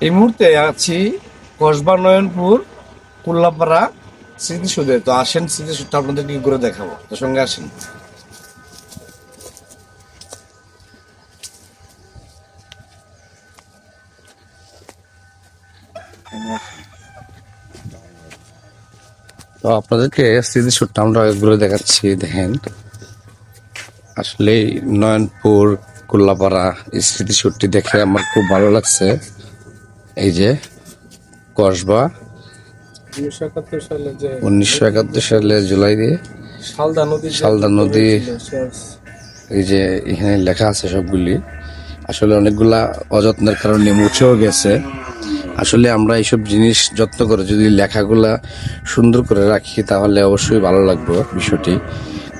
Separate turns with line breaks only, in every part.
এই মুহূর্তে আছি কসবা নয়নপুর কুল্লাপাড়া স্মৃতিসৌধে। তো আসেন স্মৃতিসৌধটা আপনাদের কি করে দেখাবো, তো সঙ্গে আসেন। তো আপনাদেরকে স্মৃতিসৌধটা আমরা ঘুরে দেখাচ্ছি। দেখেন আসলে নয়নপুর কুল্লাপাড়া এই স্মৃতিসৌধটি দেখে আমার খুব ভালো লাগছে। এই যে কসবা 1971 সালে জুলাই দিয়ে শালদা নদী, এই যে এখানে লেখা আছে সবগুলি। আসলে অনেকগুলা অযত্নের কারণে মুছেও গেছে। আসলে আমরা এইসব জিনিস যত্ন করে যদি লেখাগুলা সুন্দর করে রাখি তাহলে অবশ্যই ভালো লাগবে বিষয়টি।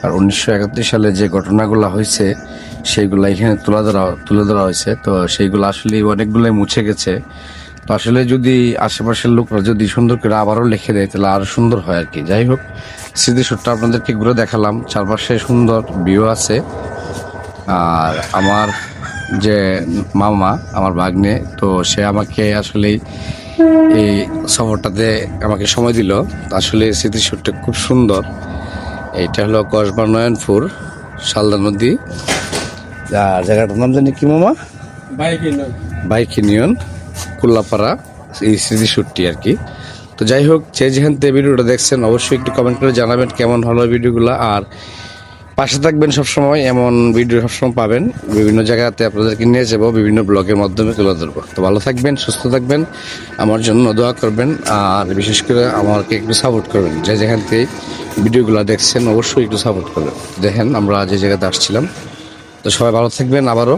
আর 1971 সালে যে ঘটনাগুলো হয়েছে সেইগুলা এখানে তুলে ধরা হয়েছে। তো সেইগুলো আসলে অনেকগুলাই মুছে গেছে। তো আসলে যদি আশেপাশের লোকরা যদি সুন্দর করে আবারও লিখে দেয় তাহলে আরো সুন্দর হয় আর কি। যাই হোক, স্মৃতিসৌধটা আপনাদেরকে ঘুরে দেখালাম। চারপাশে সুন্দর ভিউ আছে। আর আমার যে মামা, আমার ভাগ্নে, তো সে আমাকে আসলে এই সফরটাতে আমাকে সময় দিল। আসলে স্মৃতিসৌধটা খুব সুন্দর। এইটা হলো কসবা নয়নপুর শালদা নদী। জায়গাটার নাম জানি কি মামা? বাইক ইউনিয়ন কুল্লাপাড়া, এই স্মৃতিসৌধটি আর কি। তো যাই হোক, যে যেখান থেকে ভিডিওটা দেখছেন অবশ্যই একটু কমেন্ট করে জানাবেন কেমন হলো ভিডিওগুলো। আর পাশে থাকবেন সবসময়, এমন ভিডিও সবসময় পাবেন। বিভিন্ন জায়গাতে আপনাদেরকে নিয়ে যাবো, বিভিন্ন ব্লগের মাধ্যমে তুলে ধরবো। তো ভালো থাকবেন, সুস্থ থাকবেন, আমার জন্য দোয়া করবেন। আর বিশেষ করে আমাকে একটু সাপোর্ট করবেন। যে যেখান থেকে ভিডিওগুলো দেখছেন অবশ্যই একটু সাপোর্ট করবেন। দেখেন আমরা যে জায়গাতে আসছিলাম। তো সবাই ভালো থাকবেন। আবারও